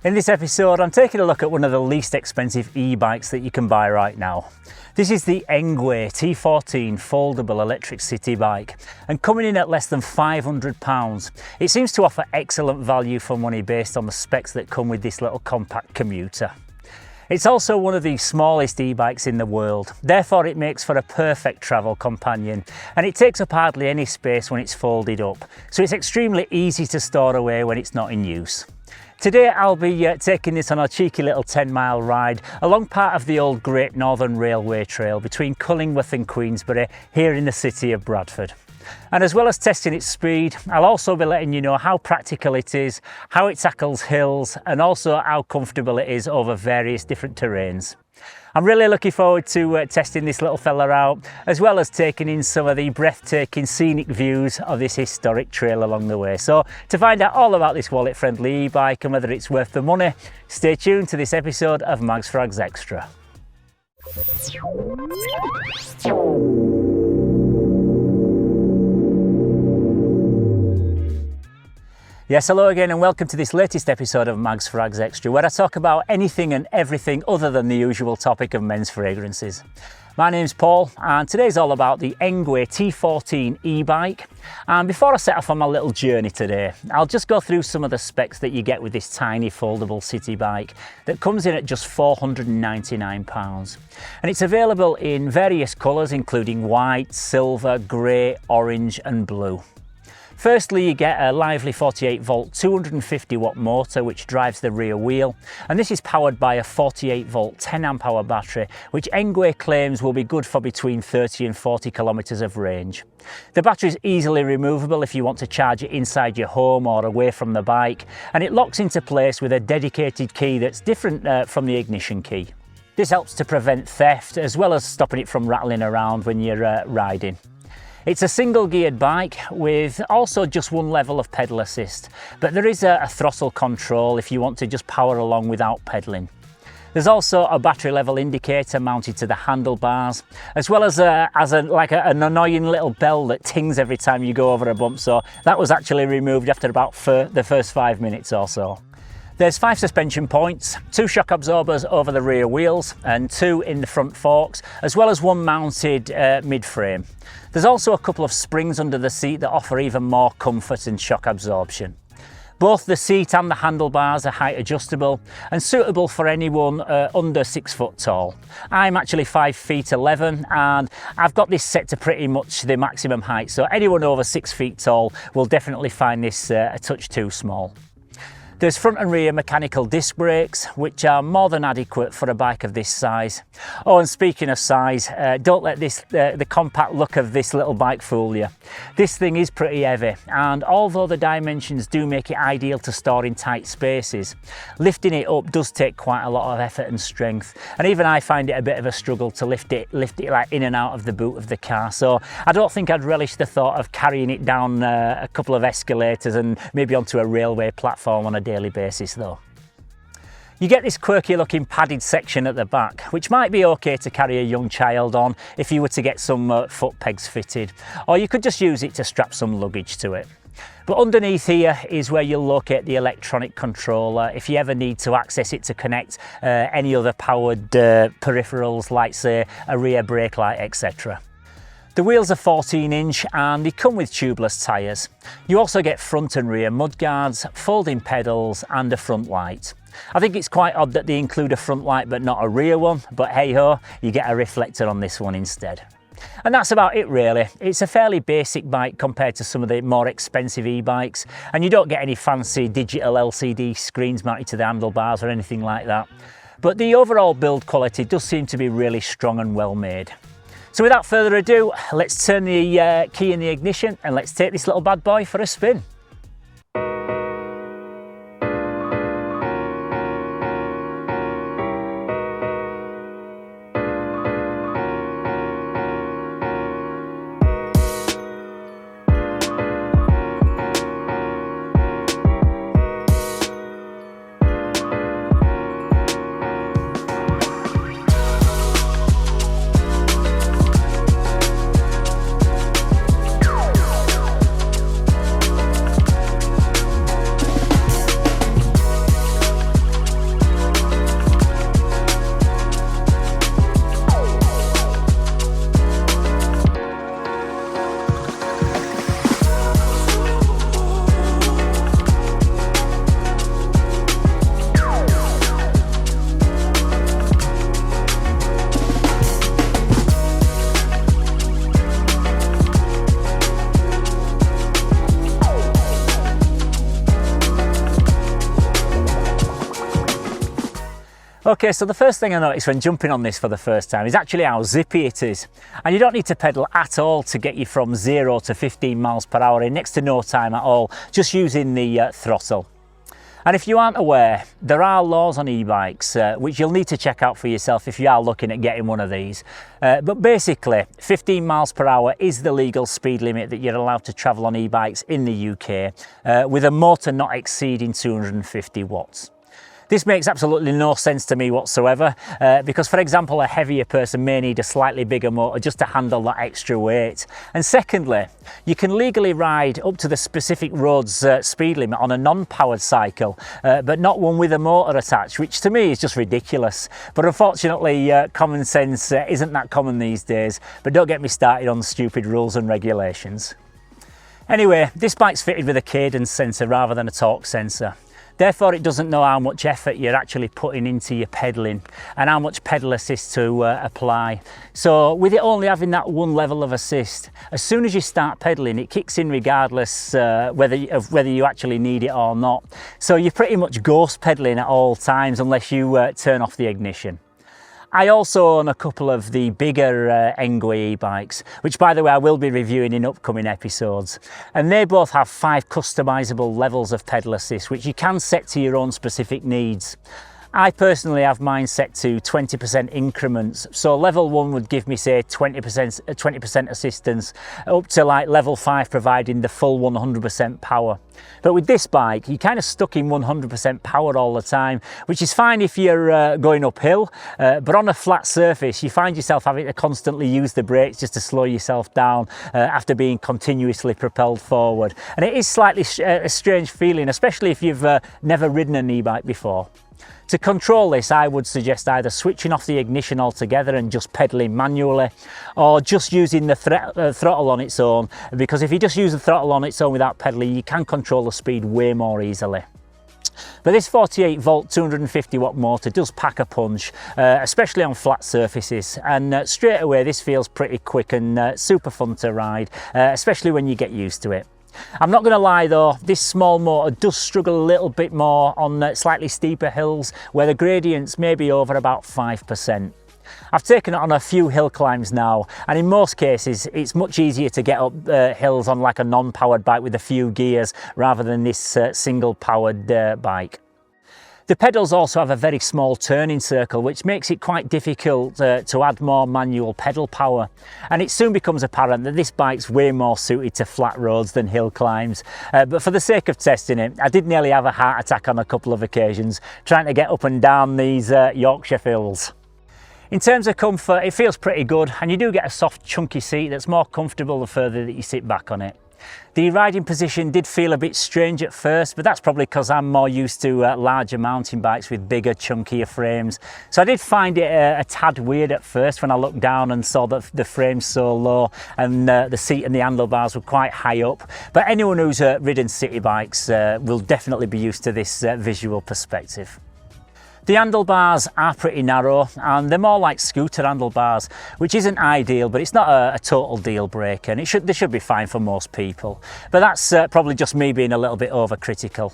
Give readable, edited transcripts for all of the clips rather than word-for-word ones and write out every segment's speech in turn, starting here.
In this episode, I'm taking a look at one of the least expensive e-bikes that you can buy right now. This is the Engwe T14 foldable electric city bike, and coming in at less than £500. It seems to offer excellent value for money based on the specs that come with this little compact commuter. It's also one of the smallest e-bikes in the world, therefore it makes for a perfect travel companion, and it takes up hardly any space when it's folded up, so it's extremely easy to store away when it's not in use. Today I'll be taking this on a cheeky little 10-mile ride along part of the old Great Northern Railway Trail between Cullingworth and Queensbury here in the city of Bradford. And as well as testing its speed, I'll also be letting you know how practical it is, how it tackles hills, and also how comfortable it is over various different terrains. I'm really looking forward to testing this little fella out, as well as taking in some of the breathtaking scenic views of this historic trail along the way. So to find out all about this wallet-friendly e-bike and whether it's worth the money, stay tuned to this episode of Mags Frags Extra. Yes, hello again and welcome to this latest episode of Mags Frags Extra, where I talk about anything and everything other than the usual topic of men's fragrances. My name's Paul and today's all about the Engwe T14 e-bike. And before I set off on my little journey today, I'll just go through some of the specs that you get with this tiny foldable city bike that comes in at just £499. And it's available in various colours including white, silver, grey, orange and blue. Firstly, you get a lively 48 volt 250 watt motor which drives the rear wheel, and this is powered by a 48 volt 10 amp hour battery which Engwe claims will be good for between 30 and 40 kilometres of range. The battery is easily removable if you want to charge it inside your home or away from the bike, and it locks into place with a dedicated key that's different from the ignition key. This helps to prevent theft as well as stopping it from rattling around when you're riding. It's a single geared bike with also just one level of pedal assist, but there is a throttle control if you want to just power along without pedalling. There's also a battery level indicator mounted to the handlebars, as well as an annoying little bell that tings every time you go over a bump, so that was actually removed after about the first 5 minutes or so. There's 5 suspension points, 2 shock absorbers over the rear wheels and 2 in the front forks, as well as one mounted mid-frame. There's also a couple of springs under the seat that offer even more comfort and shock absorption. Both the seat and the handlebars are height adjustable and suitable for anyone under 6 foot tall. I'm actually 5'11" and I've got this set to pretty much the maximum height, so anyone over 6 feet tall will definitely find this a touch too small. There's front and rear mechanical disc brakes, which are more than adequate for a bike of this size. Oh, and speaking of size, don't let the compact look of this little bike fool you. This thing is pretty heavy, and although the dimensions do make it ideal to store in tight spaces, lifting it up does take quite a lot of effort and strength, and even I find it a bit of a struggle to lift it like in and out of the boot of the car. So I don't think I'd relish the thought of carrying it down a couple of escalators and maybe onto a railway platform on a daily basis though. You get this quirky looking padded section at the back, which might be okay to carry a young child on if you were to get some foot pegs fitted, or you could just use it to strap some luggage to it. But underneath here is where you'll locate the electronic controller if you ever need to access it to connect any other powered peripherals like say a rear brake light, etc. The wheels are 14-inch and they come with tubeless tyres. You also get front and rear mudguards, folding pedals and a front light. I think it's quite odd that they include a front light but not a rear one, but hey ho, you get a reflector on this one instead. And that's about it really. It's a fairly basic bike compared to some of the more expensive e-bikes, and you don't get any fancy digital LCD screens mounted to the handlebars or anything like that. But the overall build quality does seem to be really strong and well made. So without further ado, let's turn the key in the ignition and let's take this little bad boy for a spin. Okay, so the first thing I noticed when jumping on this for the first time is actually how zippy it is. And you don't need to pedal at all to get you from 0 to 15 miles per hour in next to no time at all, just using the throttle. And if you aren't aware, there are laws on e-bikes, which you'll need to check out for yourself if you are looking at getting one of these. But basically, 15 miles per hour is the legal speed limit that you're allowed to travel on e-bikes in the UK, with a motor not exceeding 250 watts. This makes absolutely no sense to me whatsoever, because for example, a heavier person may need a slightly bigger motor just to handle that extra weight. And secondly, you can legally ride up to the specific road's speed limit on a non-powered cycle, but not one with a motor attached, which to me is just ridiculous. But unfortunately, common sense isn't that common these days, but don't get me started on stupid rules and regulations. Anyway, this bike's fitted with a cadence sensor rather than a torque sensor. Therefore, it doesn't know how much effort you're actually putting into your pedalling and how much pedal assist to apply. So with it only having that one level of assist, as soon as you start pedaling, it kicks in regardless whether you actually need it or not. So you're pretty much ghost pedaling at all times unless you turn off the ignition. I also own a couple of the bigger Engwe e-bikes, which by the way I will be reviewing in upcoming episodes. And they both have 5 customizable levels of pedal assist, which you can set to your own specific needs. I personally have mine set to 20% increments, so level 1 would give me say 20% assistance, up to like level 5 providing the full 100% power. But with this bike, you're kind of stuck in 100% power all the time, which is fine if you're going uphill, but on a flat surface you find yourself having to constantly use the brakes just to slow yourself down after being continuously propelled forward. And it is slightly a strange feeling, especially if you've never ridden an e-bike before. To control this, I would suggest either switching off the ignition altogether and just pedaling manually, or just using the throttle on its own, because if you just use the throttle on its own without pedaling, you can control the speed way more easily. But this 48 volt 250 watt motor does pack a punch, especially on flat surfaces, and straight away this feels pretty quick and super fun to ride, especially when you get used to it. I'm not going to lie though, this small motor does struggle a little bit more on slightly steeper hills where the gradients may be over about 5%. I've taken it on a few hill climbs now, and in most cases it's much easier to get up hills on like a non-powered bike with a few gears rather than this single powered bike. The pedals also have a very small turning circle, which makes it quite difficult to add more manual pedal power. And it soon becomes apparent that this bike's way more suited to flat roads than hill climbs. But for the sake of testing it, I did nearly have a heart attack on a couple of occasions trying to get up and down these Yorkshire hills. In terms of comfort, it feels pretty good, and you do get a soft, chunky seat that's more comfortable the further that you sit back on it. The riding position did feel a bit strange at first, but that's probably because I'm more used to larger mountain bikes with bigger, chunkier frames. So I did find it a tad weird at first when I looked down and saw that the frame's so low and the seat and the handlebars were quite high up. But anyone who's ridden city bikes will definitely be used to this visual perspective. The handlebars are pretty narrow and they're more like scooter handlebars, which isn't ideal, but it's not a total deal breaker, and they should be fine for most people. But that's probably just me being a little bit overcritical.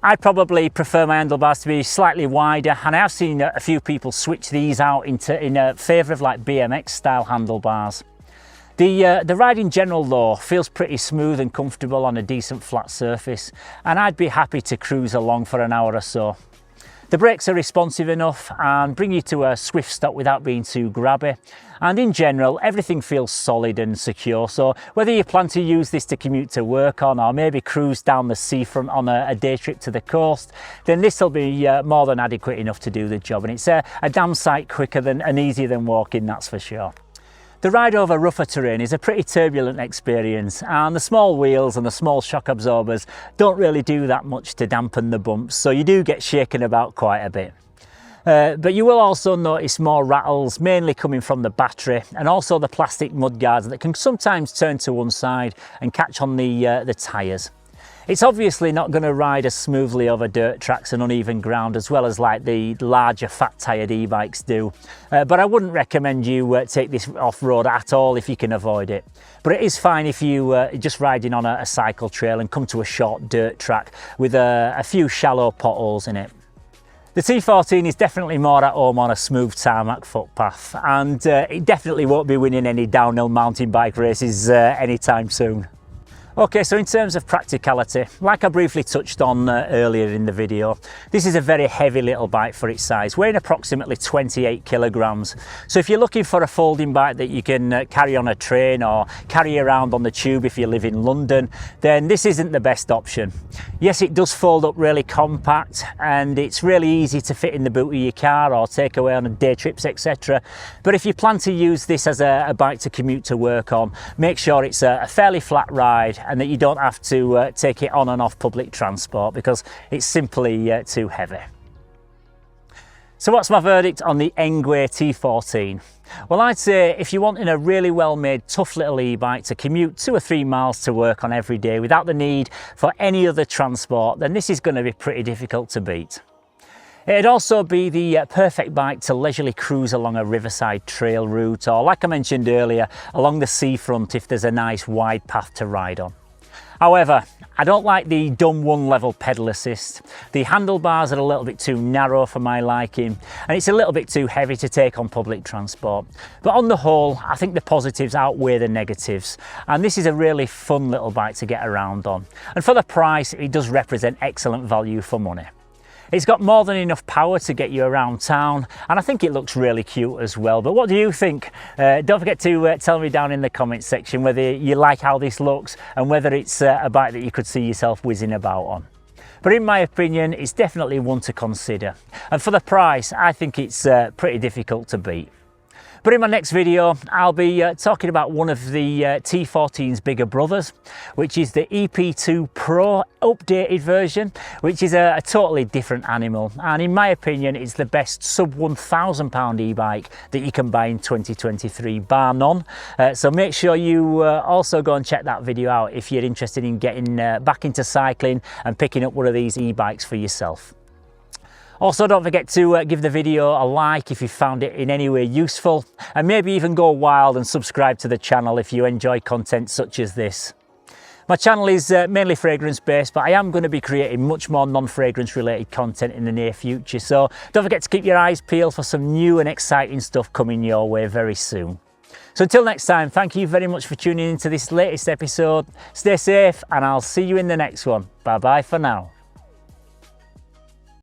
I probably prefer my handlebars to be slightly wider, and I've seen a few people switch these out in favour of like BMX style handlebars. The ride in general though feels pretty smooth and comfortable on a decent flat surface, and I'd be happy to cruise along for an hour or so. The brakes are responsive enough and bring you to a swift stop without being too grabby, and in general everything feels solid and secure, so whether you plan to use this to commute to work on or maybe cruise down the seafront on a day trip to the coast, then this will be more than adequate enough to do the job, and it's a damn sight quicker and easier than walking, that's for sure. The ride over rougher terrain is a pretty turbulent experience, and the small wheels and the small shock absorbers don't really do that much to dampen the bumps, so you do get shaken about quite a bit. But you will also notice more rattles, mainly coming from the battery and also the plastic mudguards that can sometimes turn to one side and catch on the tyres. It's obviously not going to ride as smoothly over dirt tracks and uneven ground as well as like the larger fat tired e-bikes do, but I wouldn't recommend you take this off-road at all if you can avoid it. But it is fine if you just riding on a cycle trail and come to a short dirt track with a few shallow potholes in it. The T14 is definitely more at home on a smooth tarmac footpath, and it definitely won't be winning any downhill mountain bike races anytime soon. Okay, so in terms of practicality, like I briefly touched on earlier in the video, this is a very heavy little bike for its size, weighing approximately 28 kilograms. So if you're looking for a folding bike that you can carry on a train or carry around on the tube if you live in London, then this isn't the best option. Yes, it does fold up really compact and it's really easy to fit in the boot of your car or take away on day trips, etc. But if you plan to use this as a bike to commute to work on, make sure it's a fairly flat ride and that you don't have to take it on and off public transport because it's simply too heavy. So what's my verdict on the Engwe T14? Well, I'd say if you're wanting a really well-made, tough little e-bike to commute 2 or 3 miles to work on every day without the need for any other transport, then this is going to be pretty difficult to beat. It'd also be the perfect bike to leisurely cruise along a riverside trail route or, like I mentioned earlier, along the seafront if there's a nice wide path to ride on. However, I don't like the dumb one-level pedal assist. The handlebars are a little bit too narrow for my liking, and it's a little bit too heavy to take on public transport. But on the whole, I think the positives outweigh the negatives, and this is a really fun little bike to get around on. And for the price, it does represent excellent value for money. It's got more than enough power to get you around town, and I think it looks really cute as well. But what do you think? Don't forget to tell me down in the comments section whether you like how this looks and whether it's a bike that you could see yourself whizzing about on. But in my opinion, it's definitely one to consider. And for the price, I think it's pretty difficult to beat. But in my next video, I'll be talking about one of the T14's bigger brothers, which is the EP2 Pro updated version, which is a totally different animal. And in my opinion, it's the best sub £1,000 e-bike that you can buy in 2023, bar none. So make sure you also go and check that video out if you're interested in getting back into cycling and picking up one of these e-bikes for yourself. Also, don't forget to give the video a like if you found it in any way useful, and maybe even go wild and subscribe to the channel if you enjoy content such as this. My channel is mainly fragrance based, but I am going to be creating much more non-fragrance related content in the near future, so don't forget to keep your eyes peeled for some new and exciting stuff coming your way very soon. So until next time, thank you very much for tuning into this latest episode. Stay safe and I'll see you in the next one. Bye bye for now.